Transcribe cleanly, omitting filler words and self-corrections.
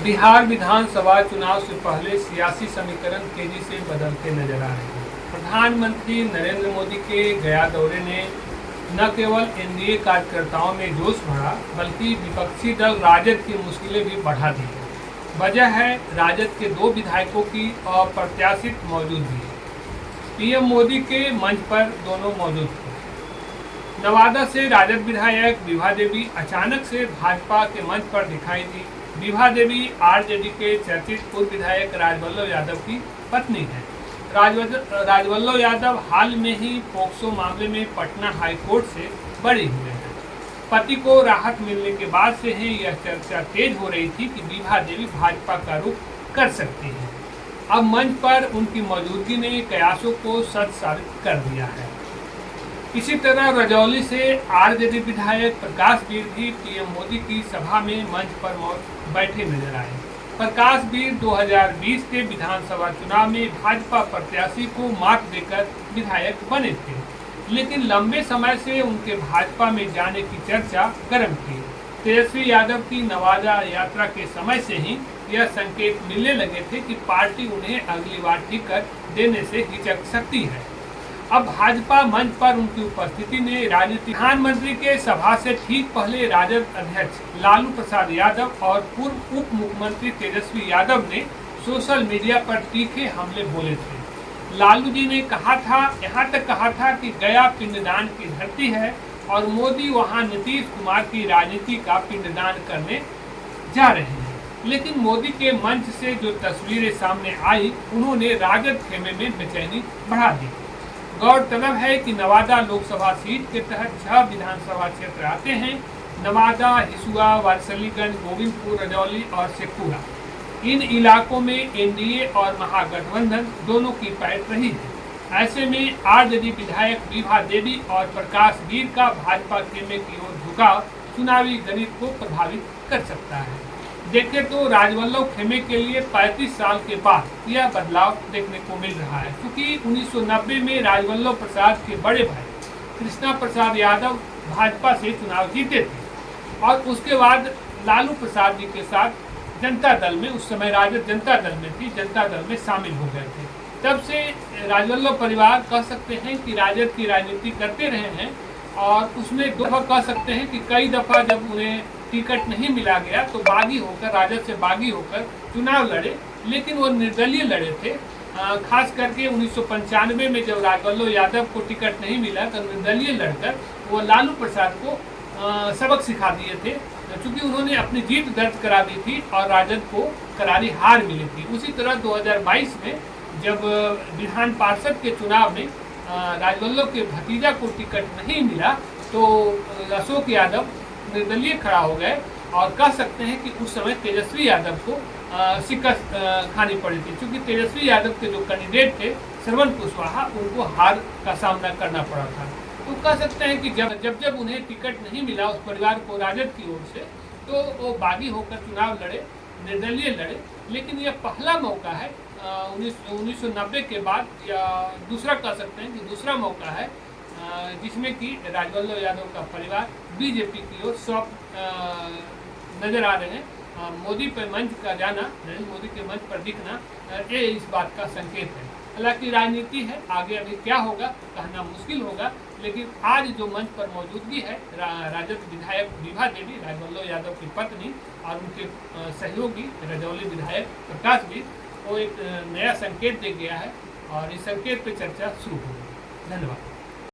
बिहार विधानसभा चुनाव से पहले सियासी समीकरण तेजी से बदलते नजर आ रहे हैं। प्रधानमंत्री नरेंद्र मोदी के गया दौरे ने न केवल एनडीए कार्यकर्ताओं में जोश भरा, बल्कि विपक्षी दल राजद की मुश्किलें भी बढ़ा दी है। वजह है राजद के 2 विधायकों की अप्रत्याशित मौजूदगी। पीएम मोदी के मंच पर दोनों मौजूद थे। नवादा से राजद विधायक विभा देवी अचानक से भाजपा के मंच पर दिखाई दी। विभा देवी आरजेडी के चर्चित पूर्व विधायक राजवल्लभ यादव की पत्नी है। राजवल्लभ यादव हाल में ही पोक्सो मामले में पटना हाईकोर्ट से बरी हुए हैं। पति को राहत मिलने के बाद से ही यह चर्चा तेज हो रही थी कि विभा देवी भाजपा का रुख कर सकती हैं। अब मंच पर उनकी मौजूदगी ने कयासों को सच साबित कर दिया है। इसी तरह रजौली से आरजेडी विधायक प्रकाश वीर भी पीएम मोदी की सभा में मंच पर बैठे नजर आए। प्रकाश वीर 2020 के विधानसभा चुनाव में भाजपा प्रत्याशी को मात देकर विधायक बने थे, लेकिन लंबे समय से उनके भाजपा में जाने की चर्चा गर्म थी। तेजस्वी यादव की नवादा यात्रा के समय से ही यह संकेत मिलने लगे थे कि पार्टी उन्हें अगली बार टिकट देने से हिचक सकती है। अब भाजपा मंच पर उनकी उपस्थिति ने राजनीति। प्रधानमंत्री के सभा से ठीक पहले राजद अध्यक्ष लालू प्रसाद यादव और पूर्व उप मुख्यमंत्री तेजस्वी यादव ने सोशल मीडिया पर तीखे हमले बोले थे। लालू जी ने कहा था, यहाँ तक कहा था कि गया पिंडदान की धरती है और मोदी वहाँ नीतीश कुमार की राजनीति का पिंडदान करने जा रहे हैं। लेकिन मोदी के मंच से जो तस्वीरें सामने आई, उन्होंने राजद खेमे में बेचैनी बढ़ा दी। गौरतलब है कि नवादा लोकसभा सीट के तहत 6 विधानसभा क्षेत्र आते हैं। नवादा, हिसुआ, वारिसलीगंज, गोविंदपुर, रजौली और शेखपुरा। इन इलाकों में एनडीए और महागठबंधन दोनों की पैठ रही है। ऐसे में आरजेडी विधायक विभा देवी और प्रकाश वीर का भाजपा खेमे की ओर झुकाव चुनावी गणित को प्रभावित कर सकता है। देखें तो राजवल्लभ खेमे के लिए 35 साल के बाद यह बदलाव देखने को मिल रहा है, क्योंकि 1990 में राजवल्लभ प्रसाद के बड़े भाई कृष्णा प्रसाद यादव भाजपा से चुनाव जीते थे और उसके बाद लालू प्रसाद जी के साथ जनता दल में, उस समय राजद जनता दल में थी, जनता दल में शामिल हो गए थे। तब से राजवल्लभ परिवार कह सकते हैं कि राजद की राजनीति करते रहे हैं और उसमें 2 दफा कह सकते हैं कि कई दफा जब उन्हें टिकट नहीं मिला गया तो बागी होकर, राजद से बागी होकर चुनाव लड़े, लेकिन वो निर्दलीय लड़े थे। खास करके 1995 में जब राजवल्लभ यादव को टिकट नहीं मिला तो निर्दलीय लड़कर वो लालू प्रसाद को सबक सिखा दिए थे, क्योंकि उन्होंने अपनी जीत दर्ज करा दी थी और राजद को करारी हार मिली थी। उसी तरह 2022 में जब विधान पार्षद के चुनाव में राजवल्लभ के भतीजा को टिकट नहीं मिला तो अशोक यादव निर्दलीय खड़ा हो गए और कह सकते हैं कि उस समय तेजस्वी यादव को शिकस्त खानी पड़ी थी, क्योंकि तेजस्वी यादव के जो कैंडिडेट थे श्रवण कुशवाहा, उनको हार का सामना करना पड़ा था। तो कह सकते हैं कि जब उन्हें टिकट नहीं मिला उस परिवार को राजद की ओर से, तो वो बागी होकर चुनाव लड़े, निर्दलीय लड़े। लेकिन यह पहला मौका है 1990 के बाद, या दूसरा कह सकते हैं कि दूसरा मौका है जिसमें कि राजवल्लभ यादव का परिवार बीजेपी की ओर सौंप नजर आ रहे हैं। मोदी पर मंच का जाना, नरेंद्र मोदी के मंच पर दिखना, ये इस बात का संकेत है। हालांकि राजनीति है, आगे अभी क्या होगा कहना मुश्किल होगा, लेकिन आज जो मंच पर मौजूदगी है राजद विधायक विभा देवी, राजवल्लभ यादव की पत्नी, और उनके सहयोगी रजौली विधायक प्रकाश वीर, वो एक नया संकेत दे गया है और इस संकेत पर चर्चा शुरू होगी। धन्यवाद।